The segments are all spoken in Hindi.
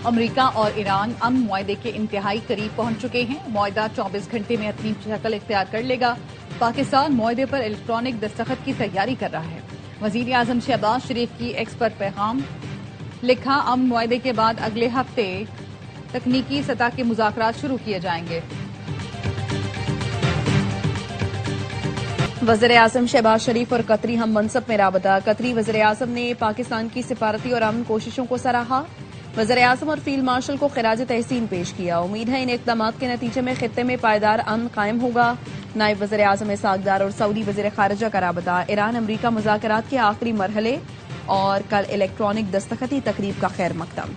अमेरिका और ईरान अमन मुआहदे के इंतहाई करीब पहुंच चुके हैं। मुआहदा 24 घंटे में अपनी शक्ल इख्तियार कर लेगा। पाकिस्तान मुआहदे पर इलेक्ट्रॉनिक दस्तखत की तैयारी कर रहा है। वजीर आजम शहबाज शरीफ की एक्स पर पैगाम लिखा, अमन मुआहदे के बाद अगले हफ्ते तकनीकी सतह के मुज़ाकरात शुरू किए जाएंगे। वज़ीर आज़म शहबाज शरीफ और कतरी हम मनसब में राबता। कतरी वज़ीर आज़म ने पाकिस्तान की सिफारती और अमन कोशिशों को सराहा। वज़ीर आज़म और फील्ड मार्शल को खिराज तहसीन पेश किया। उम्मीद है इन इक़दाम के नतीजे में खित्ते में पायदार अमन कायम होगा। नायब वज़ीर आज़म इसाक़ और सऊदी वज़ीर खारिजा का राबता। ईरान अमरीका मुज़ाकरात के आखिरी मरहले और कल इलेक्ट्रॉनिक दस्तखती तकरीब का खैर मकदम।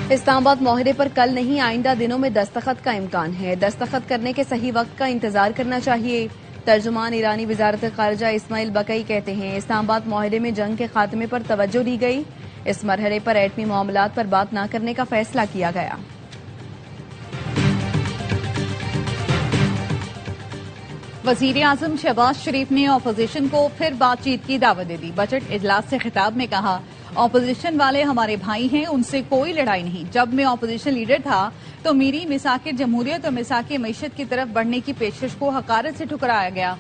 इस्लामाबाद मुआहदे पर कल नहीं आइंदा दिनों में दस्तखत का इम्कान है। दस्तखत करने के सही वक्त का इंतजार करना चाहिए। तर्जुमान ईरानी वजारत खारिजा इस्माइल बकई कहते हैं, इस्लामाबाद मुआहदे में जंग के खात्मे पर तवज्जो दी गई। इस मरहले पर एटमी मामलात पर बात न करने का फैसला किया गया। वजीर आजम शहबाज शरीफ ने अपोजिशन को फिर बातचीत की दावत दे दी। बजट इजलास से खिताब में कहा, अपोजिशन वाले हमारे भाई हैं, उनसे कोई लड़ाई नहीं। जब मैं अपोजिशन लीडर था तो मेरी मिसाक जमहूरियत और मिसाक मईशत की तरफ बढ़ने की पेशकश को हकारत से ठुकराया गया।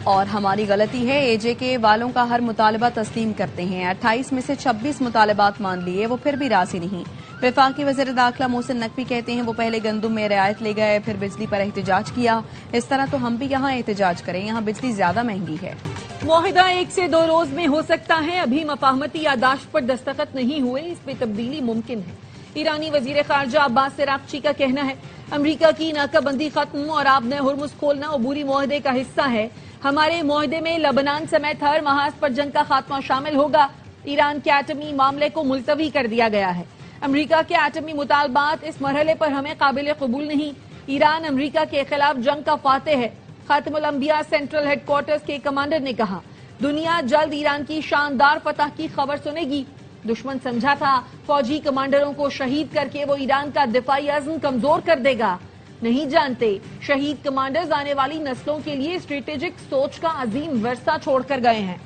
और हमारी गलती है। एजेके वालों का हर मुतालबा तस्लीम करते हैं। 28 में से 26 मुतालबात मान लिए, वो फिर भी राजी नहीं। वफाकी वज़ीर दाखिला मोहसिन नकवी कहते हैं, वो पहले गंदुम में रियायत ले गए, फिर बिजली पर एहतजाज किया। इस तरह तो हम भी यहाँ एहतजाज करें, यहाँ बिजली ज्यादा महंगी है। मुआहिदा 1 से 2 रोज में हो सकता है। अभी मफाहमती यादाश्त पर दस्तखत नहीं हुए, इस पे तब्दीली मुमकिन है। ईरानी वजीर खारजा अब्बास अरागची का कहना है, अमरीका की नाकाबंदी खत्म और आपने हुर्मुज खोलना अबूरी मुआहदे का हिस्सा है। हमारे मुआहदे में लबनान समेत हर महाज पर जंग का खात्मा शामिल होगा। ईरान के एटमी मामले को मुलतवी कर दिया गया है। अमरीका के एटमी मुतालबात इस मरहले पर हमें काबिल कबूल नहीं। ईरान अमरीका के खिलाफ जंग का फातेह है। खातिमुल अंबिया सेंट्रल हेडक्वार्टर्स के कमांडर ने कहा, दुनिया जल्द ईरान की शानदार फतह की खबर सुनेगी। दुश्मन समझा था फौजी कमांडरों को शहीद करके वो ईरान का दिफाई अज़्म कमजोर कर देगा। नहीं जानते शहीद कमांडर्स आने वाली नस्लों के लिए स्ट्रेटेजिक सोच का अजीम वर्सा छोड़कर गए हैं।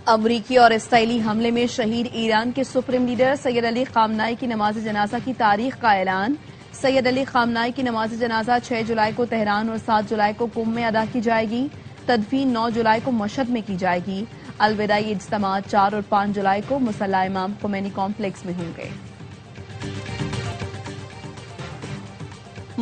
अमरीकी और इसराइली हमले में शहीद ईरान के सुप्रीम लीडर सैयद अली खामनाई की नमाज जनाजा की तारीख का ऐलान। सैयद अली खामनाई की नमाज जनाजा 6 जुलाई को तेहरान और 7 जुलाई को कुम में अदा की जाएगी। तदफीन 9 जुलाई को मशहद में की जाएगी। अलविदाई इज्तिमा 4 और 5 जुलाई को मुसल्ला इमाम खुमैनी कॉम्प्लेक्स में होंगे।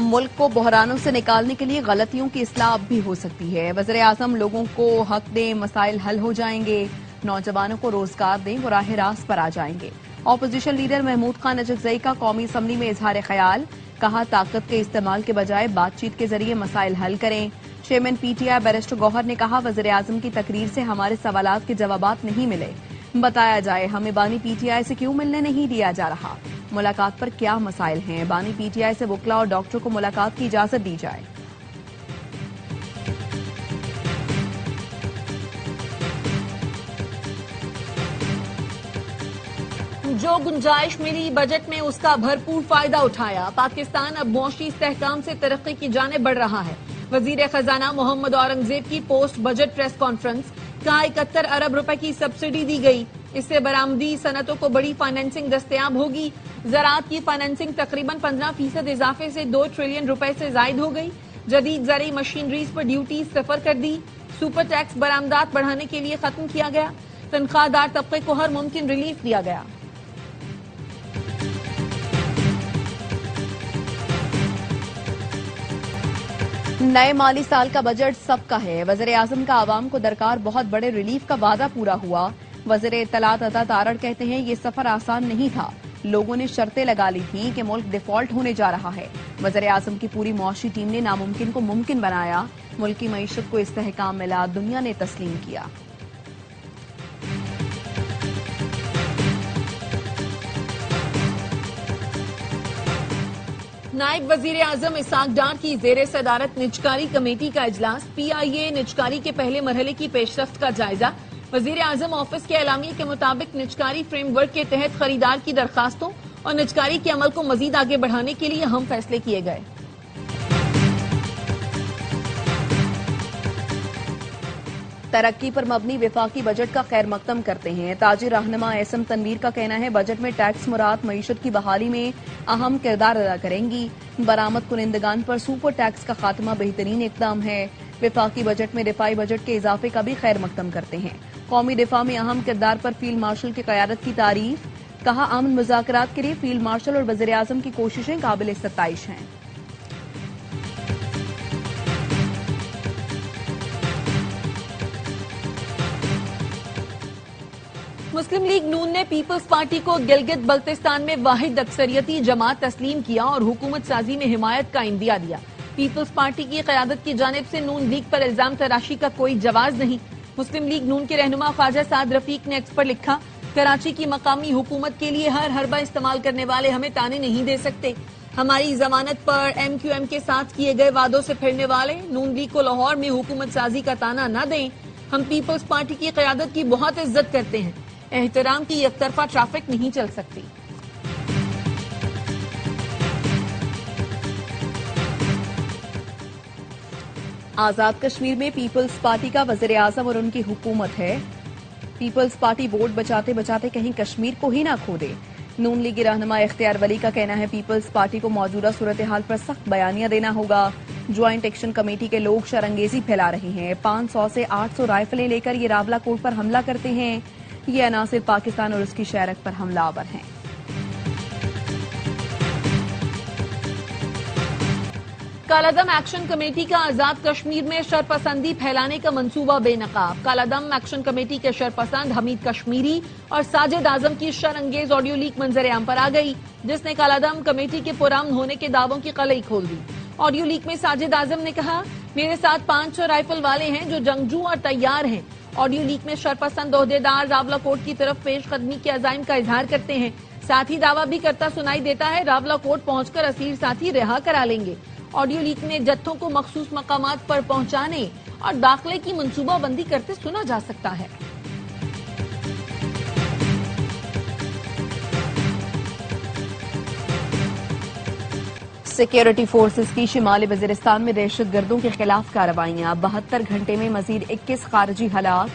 मुल्क को बहरानों से निकालने के लिए गलतियों की इस्लाह अब भी हो सकती है। वज़ीर आज़म लोगों को हक दें, मसाइल हल हो जाएंगे। नौजवानों को रोजगार दें, वो राह रास्त पर आ जाएंगे। ऑपोजिशन लीडर महमूद खान नजफजई का कौमी असम्बली में इजहार ख्याल, कहा ताकत के इस्तेमाल के बजाय बातचीत के जरिए मसाइल हल करें। चेयरमैन पीटीआई बैरिस्टर गौहर ने कहा, वज़ीर आज़म की तकरीर से हमारे सवालात के जवाबात नहीं मिले। बताया जाए हमें बानी पीटीआई से क्यों मिलने नहीं दिया जा रहा। मुलाकात पर क्या मसाइल हैं, बानी पीटीआई से वकला और डॉक्टरों को मुलाकात की इजाजत दी जाए। जो गुंजाइश मिली बजट में उसका भरपूर फायदा उठाया। पाकिस्तान अब मुआशी इस्तेहकाम से तरक्की की जाने बढ़ रहा है। वजीर खजाना मोहम्मद औरंगजेब की पोस्ट बजट प्रेस कॉन्फ्रेंस, कहा 71 अरब रुपए की सब्सिडी दी गई। इससे बरामदी सनतों को बड़ी फाइनेंसिंग दस्तयाब होगी। ज़राअत की फाइनेंसिंग तकरीबन 15% इजाफे से 2 ट्रिलियन रुपए से जायद हो गई। जदीद ज़रूरी मशीनरीज पर ड्यूटी सफर कर दी। सुपर टैक्स बरामदात बढ़ाने के लिए खत्म किया गया। तनख्वाहदार तबके को हर मुमकिन रिलीफ दिया गया। नए माली साल का बजट सबका है। वज़ीर आज़म का आवाम को दरकार बहुत बड़े रिलीफ का वादा पूरा हुआ। वज़ीर इत्तलात अता तारड़ कहते हैं, ये सफर आसान नहीं था। लोगों ने शर्तें लगा ली थी कि मुल्क डिफॉल्ट होने जा रहा है। वज़ीर आज़म की पूरी मुआशी टीम ने नामुमकिन को मुमकिन बनाया। मुल्क की मईशत को इस्तेहकाम मिला, दुनिया ने तस्लीम किया। नायब वजीर आजम इसाक डार की जेर सदारत निजकारी कमेटी का इजलास। PIA निजकारी के पहले मरहले की पेशरफ्त का जायजा। वजीर आजम ऑफिस के एलामिये के मुताबिक निजकारी फ्रेमवर्क के तहत खरीदार की दरखास्तों और निजकारी के अमल को मजीद आगे बढ़ाने के लिए अहम फैसले किए गए। तरक्की पर मबनी विफाकी बजट का खैर मकदम करते हैं। ताजिर रहनुमा एसएम तनवीर का कहना है बजट में टैक्स मुराद मईशत की बहाली में अहम किरदार अदा करेंगी। बरामद कुनिंदगान पर सुपर टैक्स का खात्मा बेहतरीन इकदाम है। विफाकी बजट में दिफाई बजट के इजाफे का भी खैर मकदम करते हैं। कौमी दिफा में अहम किरदार पर फील्ड मार्शल की क़यादत की तारीफ। कहा अमन मुज़ाकरात के लिए फील्ड मार्शल और वज़ीर आज़म की कोशिशें काबिल सत्ताइश हैं। मुस्लिम लीग नून ने पीपल्स पार्टी को गिलगित बल्तिस्तान में वाहिद अक्सरियती जमात तस्लीम किया और हुकूमत साजी में हिमायत का इंदिया दिया। पीपल्स पार्टी की क़यादत की जानिब से नून लीग पर इल्जाम तराशी का कोई जवाज नहीं। मुस्लिम लीग नून के रहनुमा ख्वाजा साद रफीक ने एक्स पर लिखा, कराची की मकामी हुकूमत के लिए हर हरबा इस्तेमाल करने वाले हमें ताने नहीं दे सकते। हमारी जमानत पर MQM के साथ किए गए वादों से फिरने वाले नून लीग को लाहौर में हुकूमत साजी का ताना न दें। हम पीपल्स पार्टी की क़यादत की बहुत इज्जत करते हैं। एहतराम की एकतरफा ट्रैफिक नहीं चल सकती। आजाद कश्मीर में पीपल्स पार्टी का वज़ीर आज़म और उनकी हुकूमत है। पीपल्स पार्टी वोट बचाते बचाते कहीं कश्मीर को ही ना खो दे। नून लीगी रहनुमा इख्तियार वली का कहना है पीपल्स पार्टी को मौजूदा सूरत हाल पर सख्त बयानिया देना होगा। ज्वाइंट एक्शन कमेटी के लोग शरंगेजी फैला रहे हैं। 500 से 800 राइफलें लेकर ये रावला कोट पर हमला करते हैं। ये अनासिर पाकिस्तान और उसकी शहरक पर हमलावर हैं। कालादम एक्शन कमेटी का आजाद कश्मीर में शरपसंदी फैलाने का मंसूबा बेनकाब। कालादम एक्शन कमेटी के शरपसंद हमीद कश्मीरी और साजिद आजम की शरअंगेज ऑडियो लीक मंजर आम पर आ गई, जिसने कालादम कमेटी के पुरान होने के दावों की कलई खोल दी। ऑडियो लीक में साजिद आजम ने कहा, मेरे साथ 500 राइफल वाले हैं जो जंगजू और तैयार हैं। ऑडियो लीक में शरपसंद ओहदेदार रावला कोट की तरफ पेश कदमी के अजाइम का इजहार करते हैं। साथ ही दावा भी करता सुनाई देता है रावला कोट पहुंचकर असीर साथी रिहा करा लेंगे। ऑडियो लीक में जत्थों को मखसूस मकामात पर पहुंचाने और दाखिले की मंसूबाबंदी करते सुना जा सकता है। सिक्योरिटी फोर्सेस की शिमाली वजीरिस्तान में दहशतगर्दों के खिलाफ कार्रवाइयां। 72 घंटे में मजीद 21 खारजी हलाक।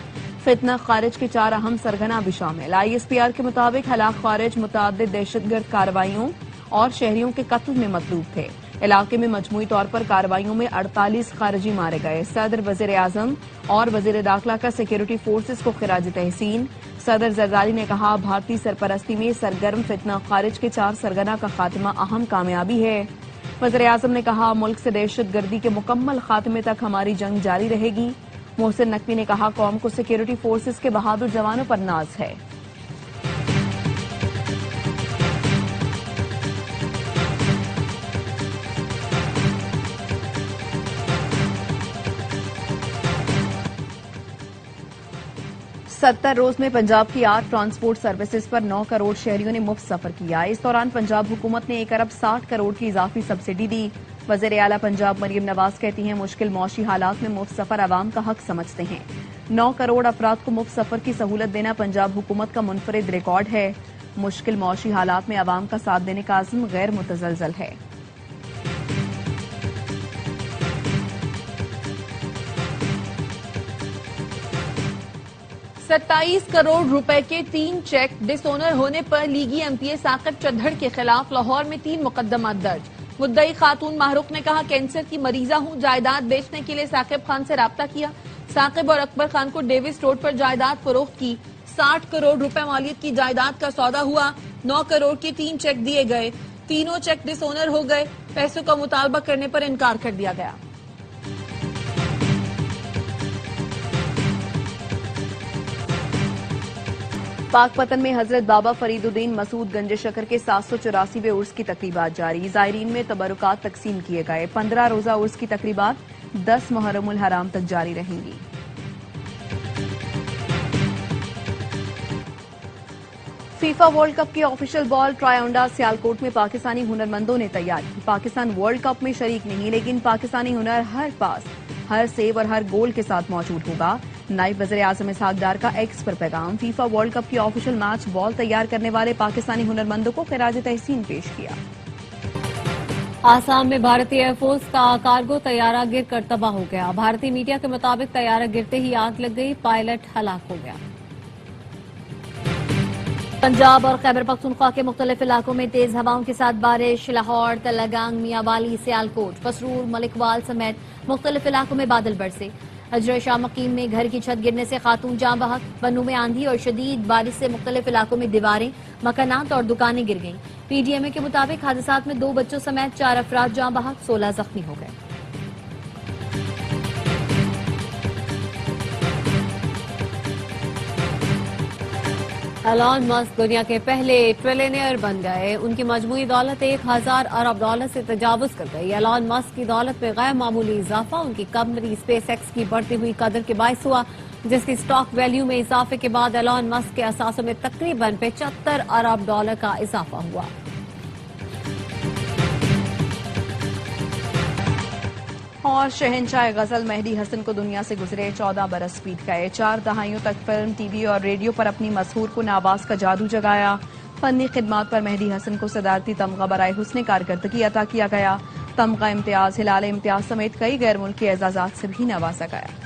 फितना खारिज के 4 अहम सरगना भी शामिल। ISPR के मुताबिक हलाक खारिज मुतादिद दहशतगर्द कार्रवाइयों और शहरियों के कत्ल में मतलूब थे। इलाके में मजमूई तौर पर कार्रवाइयों में 48 खारजी मारे गए। सदर वजीर आजम और वजीर दाखिला का सिक्योरिटी फोर्सेस को खिराज तहसीन। सदर जरदारी ने कहा, भारतीय सरपरस्ती में सरगर्म फितना खारिज के 4 सरगना का खात्मा अहम कामयाबी है। वज़ीर आज़म ने कहा, मुल्क से दहशतगर्दी के मुकम्मल खात्मे तक हमारी जंग जारी रहेगी। मोहसिन नकवी ने कहा, कौम को सिक्योरिटी फोर्सेस के बहादुर जवानों पर नाज है। सत्तर रोज में पंजाब की 8 ट्रांसपोर्ट सर्विसेज पर 9 करोड़ शहरियों ने मुफ्त सफर किया। इस दौरान पंजाब हुकूमत ने 1 अरब 60 करोड़ की इजाफी सब्सिडी दी। वज़ीर आला पंजाब मरियम नवाज कहती हैं, मुश्किल मौशी हालात में मुफ्त सफर आवाम का हक समझते हैं। 9 करोड़ अफराद को मुफ्त सफर की सहूलत देना पंजाब हुकूमत का मुनफरिद रिकॉर्ड है। मुश्किल मौशी हालात में आवाम का साथ देने का अज़्म गैर मुतज़लज़ल है। ₹27 करोड़ के 3 चेक डिसओनर होने पर लीगी MPA साकिब चद्दड़ के खिलाफ लाहौर में 3 मुकदमा दर्ज। मुद्दई खातून माहरूख ने कहा, कैंसर की मरीजा हूं, जायदाद बेचने के लिए साकिब खान से राब्ता किया। साकिब और अकबर खान को डेविस रोड पर जायदाद फरोख्त की। 60 करोड़ रुपए मालियत की जायदाद का सौदा हुआ। 9 करोड़ के 3 चेक दिए गए। तीनों चेक डिसओनर हो गए। पैसों का मुतालबा करने पर इनकार कर दिया गया। पाकपतन में हजरत बाबा फरीदुद्दीन मसूद गंज शकर के 784वें उर्स की तकरीबात जारी। ज़ायरीन में तबरुकात तकसीम किए गए। 15 रोजा उर्स की तकरीबात 10 मुहर्रमुल हराम तक जारी रहेंगी। फीफा वर्ल्ड कप की ऑफिशियल बॉल ट्रायोंडा सियालकोट में पाकिस्तानी हुनरमंदों ने तैयार की। पाकिस्तान वर्ल्ड कप में शरीक नहीं, लेकिन पाकिस्तानी हुनर हर पास, हर सेव और हर गोल के साथ मौजूद होगा। नायब वज़ीर आज़म इसहाक डार का एक्स पर पैगाम। फीफा वर्ल्ड कप की ऑफिशियल मैच बॉल तैयार करने वाले पाकिस्तानी हुनरमंदों को खिराज तहसीन पेश किया। आसाम में भारतीय एयरफोर्स का कार्गो तैयारा गिरकर तबाह हो गया। भारतीय मीडिया के मुताबिक तैयारा गिरते ही आग लग गई, पायलट हलाक हो गया। पंजाब और खैबर पख्तूनख्वा के मुख्तलिफ इलाकों में तेज हवाओं के साथ बारिश। लाहौर, तलगांग, मियांवाली, सियालकोट, पसरूर, मलिकवाल समेत मुख्तलिफ इलाकों में बादल बरसे। हजर शाह मकीम में घर की छत गिरने से खातून जाँ बहक। बन्नू में आंधी और शदीद बारिश से मुख्तलिफ इलाकों में दीवारें, मकानात और दुकानें गिर गईं। पीडीएमए के मुताबिक हादसात में 2 बच्चों समेत 4 अफराद जाँ बहक, 16 जख्मी हो गए। एलॉन मस्क दुनिया के पहले ट्रिलियनियर बन गए। उनकी मजमूई दौलत 1000 अरब डॉलर से तजावुज कर गई। एलॉन मस्क की दौलत में गैर मामूली इजाफा उनकी कंपनी स्पेस एक्स की बढ़ती हुई कदर के बायस हुआ, जिसकी स्टॉक वैल्यू में इजाफे के बाद एलॉन मस्क के असासों में तकरीबन 75 अरब डॉलर का इजाफा हुआ। और शहंशाह गजल मेहदी हसन को दुनिया से गुजरे 14 बरस बीत गए। 4 दहाइयों तक फिल्म, टीवी और रेडियो पर अपनी मशहूर कुन आवाज का जादू जगाया। फनी खिदमात पर मेहदी हसन को सदारती तमगा बराए हुस्न कारकर्दगी अता किया गया। तमगा इम्तियाज, हिलाल इम्तियाज समेत कई गैर मुल्की एजाजात से भी नवाजा गया।